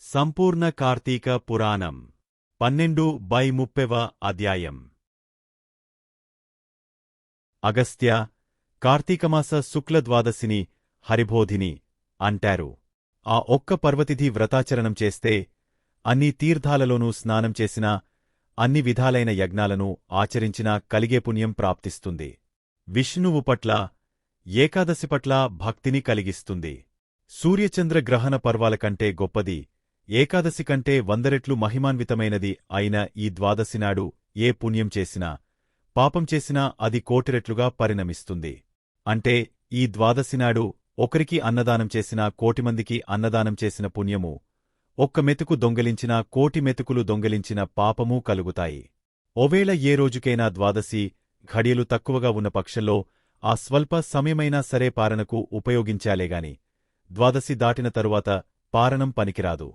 సంపూర్ణ కార్తీక పురాణం 12/30వ అధ్యాయం. అగస్త్య, కార్తీకమాస శుక్లద్వాదశిని హరిబోధిని అంటారు. ఆ ఒక్క పర్వతిథి వ్రతాచరణం చేస్తే అన్ని తీర్థాలలోనూ స్నానం చేసినా, అన్ని విధాలైన యజ్ఞాలను ఆచరించినా కలిగే పుణ్యం ప్రాప్తిస్తుంది. విష్ణువు పట్ల, ఏకాదశి పట్ల భక్తిని కలిగిస్తుంది. సూర్యచంద్ర గ్రహణ పర్వాల కంటే గొప్పది, ఏకాదశి కంటే 100 రెట్లు మహిమాన్వితమైనది అయిన ఈ ద్వాదశినాడు ఏ పుణ్యం చేసినా, పాపం చేసినా అది 1,000,000 రెట్లుగా పరిణమిస్తుంది. అంటే ఈ ద్వాదశినాడు ఒకరికి అన్నదానం చేసినా 1,000,000 మందికి అన్నదానం చేసిన పుణ్యము, ఒక్క మెతుకు దొంగిలించినా 1,000,000 మెతుకులు దొంగిలించిన పాపమూ కలుగుతాయి. ఓవేళ ఏ రోజుకైనా ద్వాదశి ఘడియలు తక్కువగా ఉన్న పక్షంలో ఆ స్వల్ప సమయమైనా సరే పారణకు ఉపయోగించాలేగాని ద్వాదశి దాటిన తరువాత పారణం పనికిరాదు.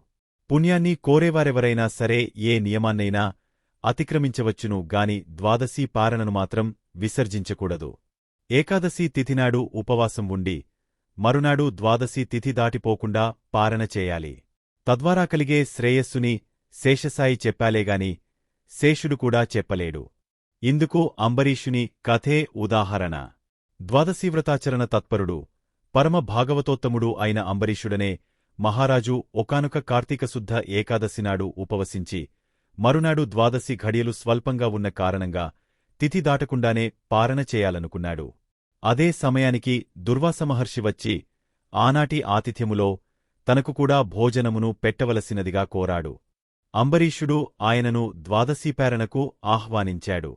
పుణ్యాన్ని కోరేవారెవరైనా సరే ఏ నియమాన్నైనా అతిక్రమించవచ్చును గాని ద్వాదశి పారణను మాత్రం విసర్జించకూడదు. ఏకాదశి తిథినాడు ఉపవాసం ఉండి మరునాడు ద్వాదశి తిథి దాటిపోకుండా పారణ చేయాలి. తద్వారా కలిగే శ్రేయస్సుని శేషసాయి చెప్పాలేగాని శేషుడు కూడా చెప్పలేడు. ఇందుకు అంబరీషుని కథే ఉదాహరణ. ద్వాదశీవ్రతాచరణ తత్పరుడు, పరమ భాగవతోత్తముడు అయిన అంబరీషుడనే మహారాజు ఒకానొక కార్తీకశుద్ధ ఏకాదశినాడు ఉపవసించి మరునాడు ద్వాదశి ఘడియలు స్వల్పంగా ఉన్న కారణంగా తిథి దాటకుండానే పారణ చేయాలనుకున్నాడు. అదే సమయానికి దుర్వాసమహర్షి వచ్చి ఆనాటి ఆతిథ్యములో తనకు కూడా భోజనమును పెట్టవలసినదిగా కోరాడు. అంబరీషుడు ఆయనను ద్వాదశీపారణకు ఆహ్వానించాడు.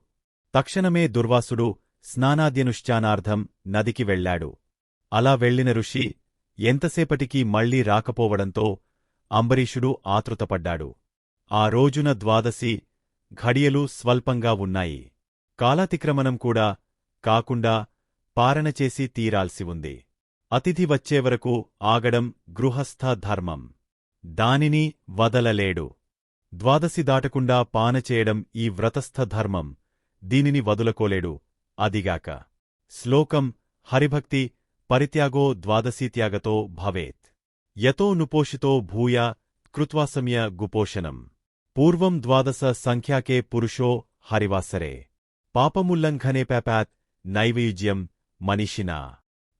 తక్షణమే దుర్వాసుడు స్నానాద్యనుష్ఠానార్థం నదికి వెళ్లాడు. అలా వెళ్లిన ఋషి ఎంతసేపటికి మళ్లీ రాకపోవడంతో అంబరీషుడు ఆతృతపడ్డాడు. ఆ రోజున ద్వాదశి ఘడియలు స్వల్పంగా ఉన్నాయి. కాలాతిక్రమణం కూడా కాకుండా పారణ చేసి తీరాల్సి ఉంది. అతిథి వచ్చేవరకు ఆగడం గృహస్థ ధర్మం. దానిని వదలలేడు. ద్వాదశి దాటకుండా పానచేయడం ఈ వ్రతస్థ ధర్మం. దీనిని వదులకోలేడు. అదిగాక శ్లోకం హరిభక్తి పరిత్యాగో ద్వాదశీత్యాగతో భవేత్. యతో నుపోషితో భూయ కృత్వాసమ్య గుపోషణం. పూర్వం ద్వాదశ సంఖ్యాకే పురుషో హరివాసరే. పాపముల్లంఘనేపాపాత్ నైవేద్యం మనిషినా.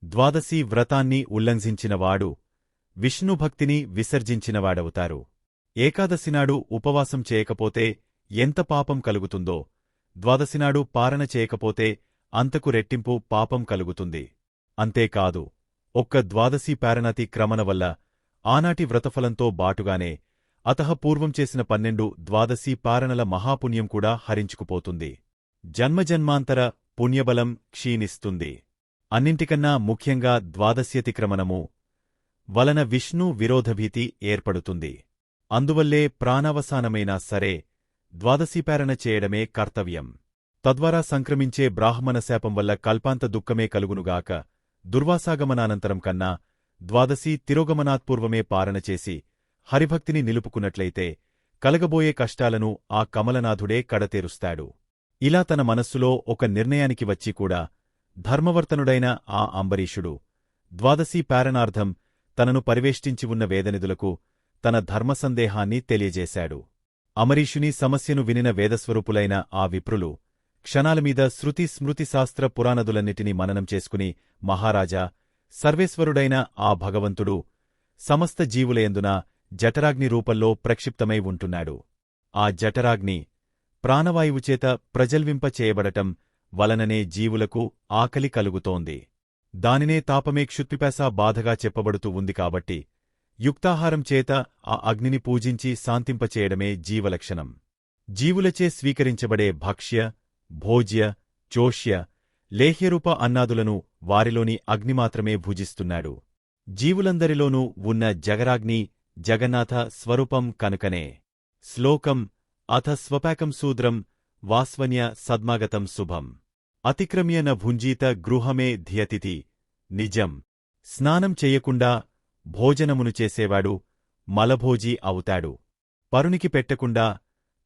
ద్వాదశీ వ్రతాన్ని ఉల్లంఘించినవాడు విష్ణుభక్తిని విసర్జించినవాడవుతారు. ఏకాదశినాడు ఉపవాసం చేయకపోతే ఎంత పాపం కలుగుతుందో, ద్వాదశినాడు పారణ చేయకపోతే అంతకు రెట్టింపు పాపం కలుగుతుంది. అంతేకాదు, ఒక్క ద్వాదశీ పారణాతి క్రమణ వల్ల ఆనాటి వ్రతఫలంతో బాటుగానే అతఃపూర్వం చేసిన 12 ద్వాదశీ పారణల మహాపుణ్యం కూడా హరించుకుపోతుంది. జన్మజన్మాంతర పుణ్యబలం క్షీణిస్తుంది. అన్నింటికన్నా ముఖ్యంగా ద్వాదశ్యతిక్రమణము వలన విష్ణు విరోధభీతి ఏర్పడుతుంది. అందువల్లే ప్రాణావసానమైనా సరే ద్వాదశీపారణ చేయడమే కర్తవ్యం. తద్వారా సంక్రమించే బ్రాహ్మణ శాపం వల్ల కల్పాంత దుఃఖమే కలుగునుగాక. దుర్వాసాగమనానంతరం కన్నా ద్వాదశీ తిరోగమనాత్పూర్వమే పారణ చేసి హరిభక్తిని నిలుపుకున్నట్లయితే కలగబోయే కష్టాలను ఆ కమలనాథుడే కడతేరుస్తాడు. ఇలా తన మనస్సులో ఒక నిర్ణయానికి వచ్చి కూడా ధర్మవర్తనుడైన ఆ అంబరీషుడు ద్వాదశీ పారణార్థం తనను పరివేష్టించి ఉన్న వేదనిధులకు తన ధర్మసందేహాన్ని తెలియజేశాడు. అంబరీషుని సమస్యను వినిన వేదస్వరూపులైన ఆ విప్రులు క్షణాలమీద శృతి స్మృతి శాస్త్ర పురాణదులన్నిటినీ మననం చేసుకుని, మహారాజా, సర్వేశ్వరుడైన ఆ భగవంతుడు సమస్త జీవులయందున జఠరాగ్ని రూపంలో ప్రక్షిప్తమై ఉంటున్నాడు. ఆ జఠరాగ్ని ప్రాణవాయువుచేత ప్రజల్వింపచేయబడటం వలననే జీవులకు ఆకలి కలుగుతోంది. దానినే తాపమే క్షుత్పిపాస బాధగా చెప్పబడుతూ ఉంది. కాబట్టి యుక్తాహారం చేత ఆ అగ్నిని పూజించి శాంతింపచేయడమే జీవలక్షణం. జీవులచే స్వీకరించబడే భక్ష్య, భోజ్య, చోష్య, లేహ్యరూప అన్నాదులను వారిలోని అగ్నిమాత్రమే భుజిస్తున్నాడు. జీవులందరిలోనూ ఉన్న జగరాగ్ని జగన్నాథ స్వరూపం కనుకనే. శ్లోకం అథ స్వపాకం శూద్రం వాస్వన్య సద్మాగతం శుభం. అతిక్రమ్య న భుంజీత గృహమే ధియతిథి. నిజం. స్నానం చెయ్యకుండా భోజనమును చేసేవాడు మలభోజీ అవుతాడు. పరునికి పెట్టకుండా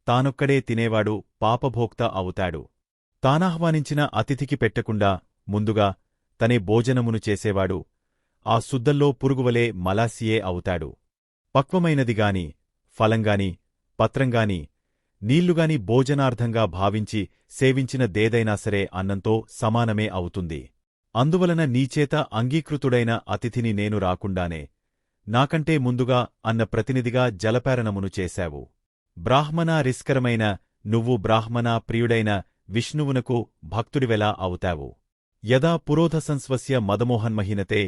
తానొక్కడే తినేవాడు పాపభోక్త అవుతాడు. తానాహ్వానించిన అతిథికి పెట్టకుండా ముందుగా తనే భోజనమును చేసేవాడు ఆ శుద్ధల్లో పురుగువలే మలాసియే అవుతాడు. పక్వమైనదిగాని ఫలంగాని పత్రంగాని నీళ్లుగాని భోజనార్థంగా భావించి సేవించిన దేదైనా సరే అన్నంతో సమానమే అవుతుంది. అందువలన నీచేత అంగీకృతుడైన అతిథిని నేను రాకుండానే నాకంటే ముందుగా అన్న ప్రతినిధిగా జలపారణమును చేశావు. బ్రాహ్మణ రిస్కరమైన నువ్వు బ్రాహ్మణ ప్రియుడైన విష్ణువునకు భక్తుడివెలా అవుతావు? యదా పురోధసంస్వస్య మదమోహన్మహీనతే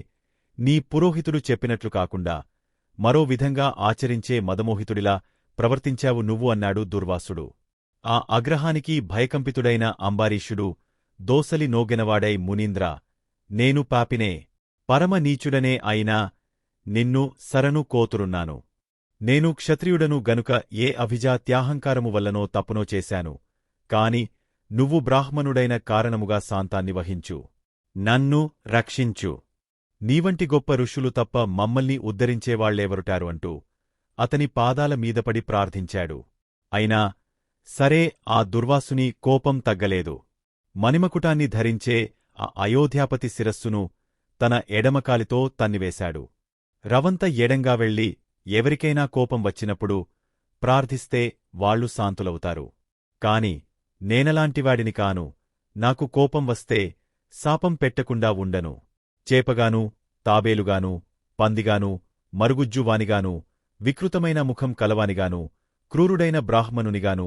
నీ పురోహితుడు చెప్పినట్లు కాకుండా మరో విధంగా ఆచరించే మదమోహితుడిలా ప్రవర్తించావు నువ్వు అన్నాడు దుర్వాసుడు. ఆ అగ్రహానికి భయకంపితుడైన అంబారీషుడు దోసలి నోగెనవాడై మునీంద్ర, నేను పాపినే, పరమ నీచుడనే అయినా నిన్ను శరణు కోతురున్నాను. నేను క్షత్రియుడను గనుక ఏ అభిజాత్యాహంకారము వల్లనో తప్పునో చేశాను. కాని నువ్వు బ్రాహ్మణుడైన కారణముగా శాంతాన్ని వహించు. నన్ను రక్షించు. నీవంటి గొప్ప ఋషులు తప్ప మమ్మల్ని ఉద్ధరించేవాళ్లెవరుటారు అంటూ అతని పాదాల మీదపడి ప్రార్థించాడు. అయినా సరే ఆ దుర్వాసుని కోపం తగ్గలేదు. మణిమకుటాన్ని ధరించే ఆ అయోధ్యాపతి శిరస్సును తన ఎడమకాలితో తన్నివేశాడు. రవంత ఎడంగా వెళ్లి ఎవరికైనా కోపం వచ్చినప్పుడు ప్రార్థిస్తే వాళ్లు శాంతులవుతారు. కాని నేనలాంటివాడిని కాను. నాకు కోపం వస్తే శాపం పెట్టకుండా ఉండను. చేపగాను, తాబేలుగాను, పందిగాను, మరుగుజ్జువానిగాను, వికృతమైన ముఖం కలవానిగాను, క్రూరుడైన బ్రాహ్మణునిగాను,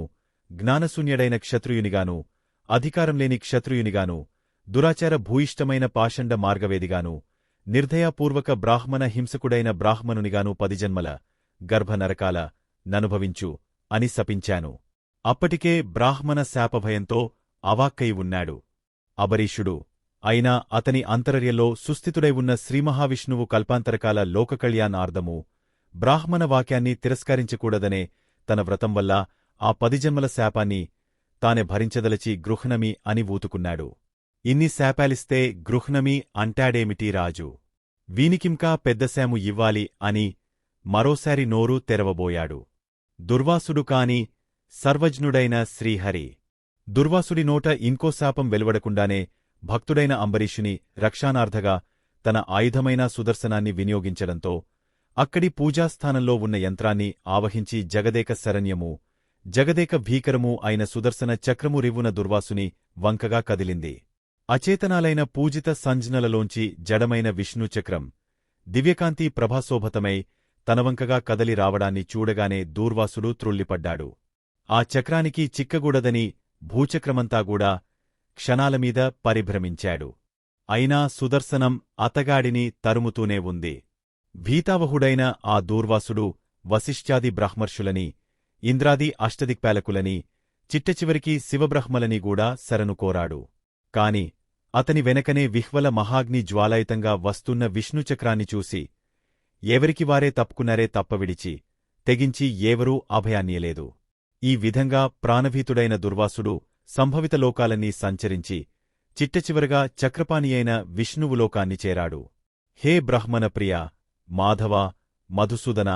జ్ఞానశూన్యుడైన క్షత్రియునిగాను, అధికారంలేని క్షత్రియునిగాను, దురాచార భూయిష్టమైన పాషండ మార్గవేదిగాను, నిర్దయాపూర్వక బ్రాహ్మణ హింసకుడైన బ్రాహ్మణునిగాను 10 జన్మల గర్భనరకాల ననుభవించు అని శపించాను. అప్పటికే బ్రాహ్మణ శాపభయంతో అవాక్కయి ఉన్నాడు అబరీషుడు. అయినా అతని అంతరర్యంలో సుస్థితుడై ఉన్న శ్రీమహావిష్ణువు కల్పాంతరకాల లోకకళ్యాణార్థము బ్రాహ్మణ వాక్యాన్ని తిరస్కరించకూడదనే తన వ్రతం వల్ల ఆ 10 జన్మల శాపాన్ని తానే భరించదలచి గృహ్ణమి అని ఊతుకున్నాడు. ఇన్ని శాపాలిస్తే గృహ్ణమి అంటాడేమిటి రాజు? వీనికింకా పెద్దశాము ఇవ్వాలి అని మరోసారి నోరు తెరవబోయాడు. దుర్వాసుడు కాని సర్వజ్ఞుడైన శ్రీహరి. దుర్వాసుడి నోట ఇంకో శాపం వెలువడకుండానే భక్తుడైన అంబరీషుని రక్షానార్థగా తన ఆయుధమైన సుదర్శనాన్ని వినియోగించడంతో అక్కడి పూజాస్థానంలో ఉన్న యంత్రాన్ని ఆవహించి జగదేక శరణ్యము, జగదేక భీకరము అయిన సుదర్శన చక్రము రివ్వున దుర్వాసుని వంకగా కదిలింది. అచేతనాలైన పూజిత సంజ్ఞలలోంచి జడమైన విష్ణుచక్రం దివ్యకాంతి ప్రభాశోభతమై తనవంకగా కదలి రావడాన్ని చూడగానే దూర్వాసుడు త్రుళ్ళిపడ్డాడు. ఆ చక్రానికి చిక్కగూడదని భూచక్రమంతాగూడా క్షణాలమీద పరిభ్రమించాడు. అయినా సుదర్శనం అతగాడిని తరుముతూనే ఉంది. భీతావహుడైన ఆ దూర్వాసుడు వశిష్ఠాది బ్రాహ్మర్షులని, ఇంద్రాది అష్టదిక్పాలకులని, చిట్టచివరికి శివబ్రహ్మలని గూడా శరణు కోరాడు. కాని అతని వెనకనే విహ్వల మహాగ్ని జ్వాలాయుతంగా వస్తున్న విష్ణుచక్రాన్ని చూసి ఎవరికి వారే తప్పుకున్నారే తప్పవిడిచి తెగించి ఏవరూ అభయాన్నియలేదు. ఈ విధంగా ప్రాణభీతుడైన దుర్వాసుడు సంభవిత లోకాలన్నీ సంచరించి చిట్టచివరగా చక్రపాణియైన విష్ణువులోకాన్ని చేరాడు. హే బ్రహ్మణప్రియ, మాధవ, మధుసూదన,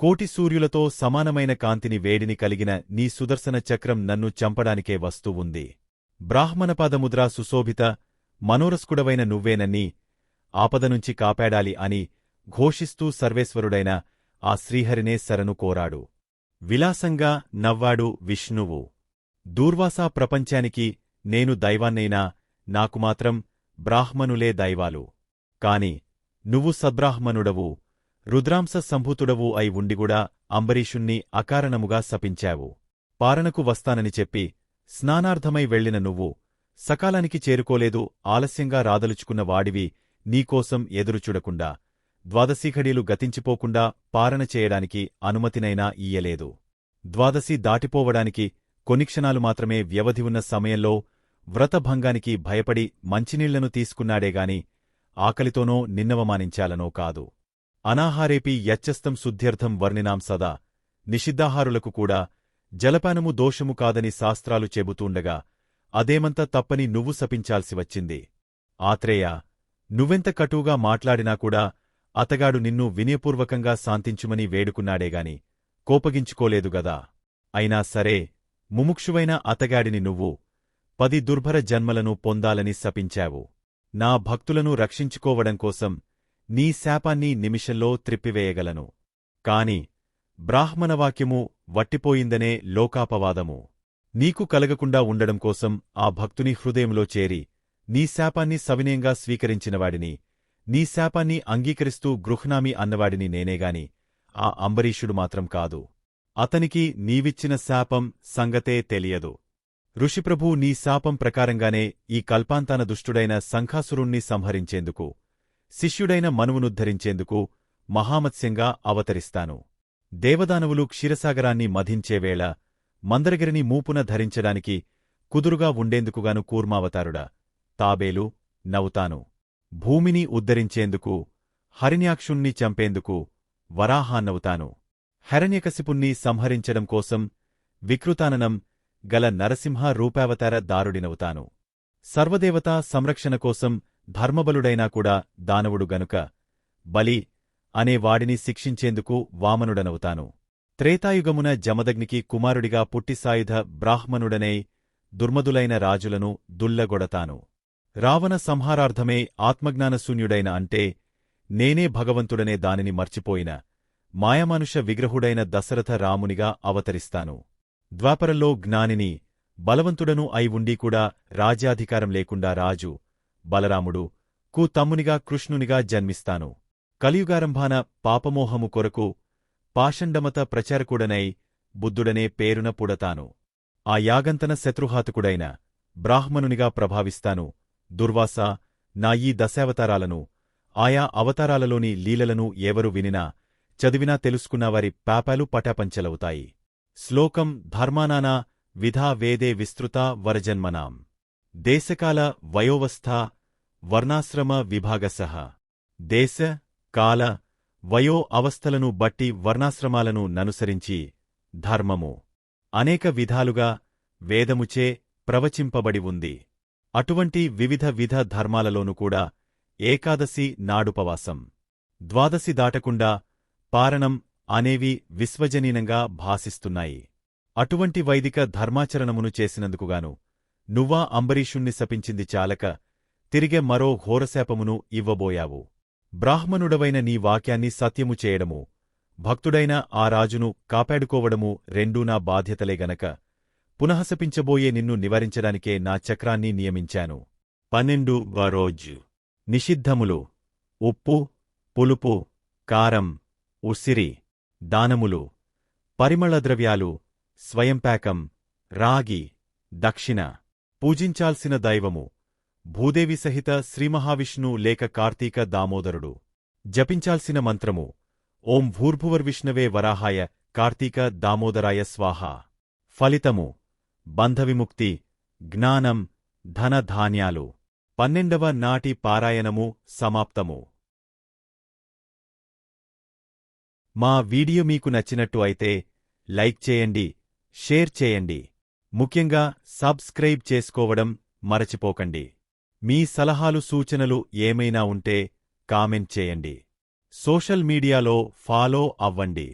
కోటి సూర్యులతో సమానమైన కాంతిని వేడిని కలిగిన నీ సుదర్శన చక్రం నన్ను చంపడానికే వస్తూ ఉంది. బ్రాహ్మణపాదముద్రా సుశోభిత మనోరస్కుడవైన నువ్వేనన్ని ఆపదనుంచి కాపాడాలి అని ఘోషిస్తూ సర్వేశ్వరుడైన ఆ శ్రీహరినే శరణు కోరాడు. విలాసంగా నవ్వాడు విష్ణువు. దూర్వాసా ప్రపంచానికి నేను దైవాన్నైనా నాకు మాత్రం బ్రాహ్మణులే దైవాలు. కాని నువ్వు సద్బ్రాహ్మణుడవు, రుద్రాంశ సంభూతుడవు అయి ఉండిగుడా అంబరీషుణ్ణి అకారణముగా శపించావు. పారణకు వస్తానని చెప్పి స్నానార్థమై వెళ్లిన నువ్వు సకాలానికి చేరుకోలేదు. ఆలస్యంగా రాదలుచుకున్న వాడివి నీకోసం ఎదురుచూడకుండా ద్వాదశీఘడీలు గతించిపోకుండా పారణ చేయడానికి అనుమతినైనా ఇయ్యలేదు. ద్వాదశి దాటిపోవడానికి కొన్ని క్షణాలు మాత్రమే వ్యవధి ఉన్న సమయంలో వ్రతభంగానికి భయపడి మంచినీళ్లను తీసుకున్నాడేగాని ఆకలితోనో నిన్నవమానించాలనో కాదు. అనాహారేపి యచ్చస్తం శుద్ధ్యర్థం వర్ణినాం సదా. నిషిద్ధాహారులకు కూడా జలపానము దోషము కాదని శాస్త్రాలు చెబుతూండగా అదేమంత తప్పని నువ్వు శపించాల్సి వచ్చింది. ఆత్రేయ, నువ్వెంత కటువుగా మాట్లాడినా కూడా అతగాడు నిన్ను వినయపూర్వకంగా శాంతించుమని వేడుకున్నాడేగాని కోపగించుకోలేదుగదా. అయినా సరే ముముక్షువైన అతగాడిని నువ్వు 10 దుర్భర జన్మలను పొందాలని శపించావు. నా భక్తులను రక్షించుకోవడం కోసం నీ శాపాన్ని నిమిషంలో త్రిప్పివేయగలను. కాని బ్రాహ్మణవాక్యము వట్టిపోయిందనే లోకాపవాదము. నీకు కలగకుండా ఉండడం కోసం ఆ భక్తుని హృదయంలో చేరి నీ శాపాన్ని సవినయంగా స్వీకరించినవాడిని, నీ శాపాన్ని అంగీకరిస్తూ గృహ్ణామి అన్నవాడిని నేనేగాని ఆ అంబరీషుడు మాత్రం కాదు. అతనికి నీవిచ్చిన శాపం సంగతే తెలియదు. ఋషిప్రభూ, నీ శాపం ప్రకారంగానే ఈ కల్పాంతాన దుష్టుడైన శంఖాసురుణ్ణి సంహరించేందుకు, శిష్యుడైన మనువునుద్ధరించేందుకు మహామత్స్యంగా అవతరిస్తాను. దేవదానవులు క్షీరసాగరాన్ని మధించేవేళ మందరగిరిని మూపున ధరించడానికి కుదురుగా ఉండేందుకుగాను కూర్మావతారుడా తాబేలు నవుతాను. భూమిని ఉద్ధరించేందుకు హరిణ్యాక్షుణ్ణి చంపేందుకు వరాహాన్నవుతాను. హిరణ్యకశిపుణ్ణి సంహరించడం కోసం వికృతాననం గల నరసింహ రూపావతార దారుడినవుతాను. సర్వదేవతా సంరక్షణ కోసం ధర్మబలుడైనా కూడా దానవుడు గనుక బలి అనే వాడిని శిక్షించేందుకు వామనుడనవుతాను. త్రేతాయుగమున జమదగ్నికి కుమారుడిగా పుట్టిసాయుధ బ్రాహ్మణుడనై దుర్మదులైన రాజులను దుల్లగొడతాను. రావణ సంహారార్థమే ఆత్మజ్ఞానశూన్యుడైన అంటే నేనే భగవంతుడనే దానిని మర్చిపోయిన మాయమానుష విగ్రహుడైన దశరథ రామునిగా అవతరిస్తాను. ద్వాపరలో జ్ఞానిని బలవంతుడను అయి ఉండి కూడా రాజ్యాధికారం లేకుండా రాజు బలరాముడు కు తమ్మునిగా కృష్ణునిగా జన్మిస్తాను. కలియుగారంభాన పాపమోహము కొరకు పాషండమత ప్రచారకుడనై బుద్ధుడనే పేరున పుడతాను. ఆ యాగంతన శత్రుహాతకుడైన బ్రాహ్మణునిగా ప్రభావిస్తాను. దుర్వాస, నా ఈ దశావతారాలను, ఆయా అవతారాలలోని లీలలను ఎవరు వినినా చదివినా తెలుసుకున్నవారి పాపాలు పటాపంచలవుతాయి. శ్లోకం ధర్మానానా విధా వేదే విస్తృతా వరజన్మనాం దేశకాల వయోవస్థా వర్ణాశ్రమ విభాగసః. దేశ కాల వయో అవస్థలను బట్టి వర్ణాశ్రమాలను ననుసరించి ధర్మము అనేక విధాలుగా వేదముచే ప్రవచింపబడి ఉంది. అటువంటి వివిధ ధర్మాలలోనూ కూడా ఏకాదశి నాడుపవాసం, ద్వాదశి దాటకుండా పారణం అనేవి విశ్వజనీనంగా భాసిస్తున్నాయి. అటువంటి వైదిక ధర్మాచరణమును చేసినందుకుగాను నువ్వా అంబరీషుణ్ణి శపించింది చాలక తిరిగే మరో ఘోరశాపమును ఇవ్వబోయావు. బ్రాహ్మణుడవైన నీ వాక్యాన్ని సత్యము చేయడము, భక్తుడైన ఆ రాజును కాపాడుకోవడము రెండూ నా బాధ్యతలే గనక పునఃశపించబోయే నిన్ను నివారించడానికే నా చక్రాన్ని నియమించాను. 12 వరోజ్ నిషిద్ధములు ఉప్పు, పులుపు, కారం, ఉసిరి, దానములు, పరిమళద్రవ్యాలు, స్వయంపాకం, రాగి, దక్షిణ, పూజించాల్సిన దైవము భూదేవి సహిత శ్రీమహావిష్ణు లేక కార్తీక దామోదరుడు. జపించాల్సిన మంత్రము ఓం భూర్భువర్విష్ణవే వరాహాయ కార్తీక దామోదరాయ స్వాహ. ఫలితము బంధవిముక్తి, జ్ఞానం, ధనధాన్యాలు. 12వ నాటి పారాయణము సమాప్తము. మా వీడియో మీకు నచ్చినట్టు అయితే లైక్ చేయండి, షేర్ చేయండి. ముఖ్యంగా సబ్స్క్రైబ్ చేసుకోవడం మరచిపోకండి. మీ సలహాలు సూచనలు ఏమైనా ఉంటే కామెంట్ చేయండి. సోషల్ మీడియాలో ఫాలో అవ్వండి.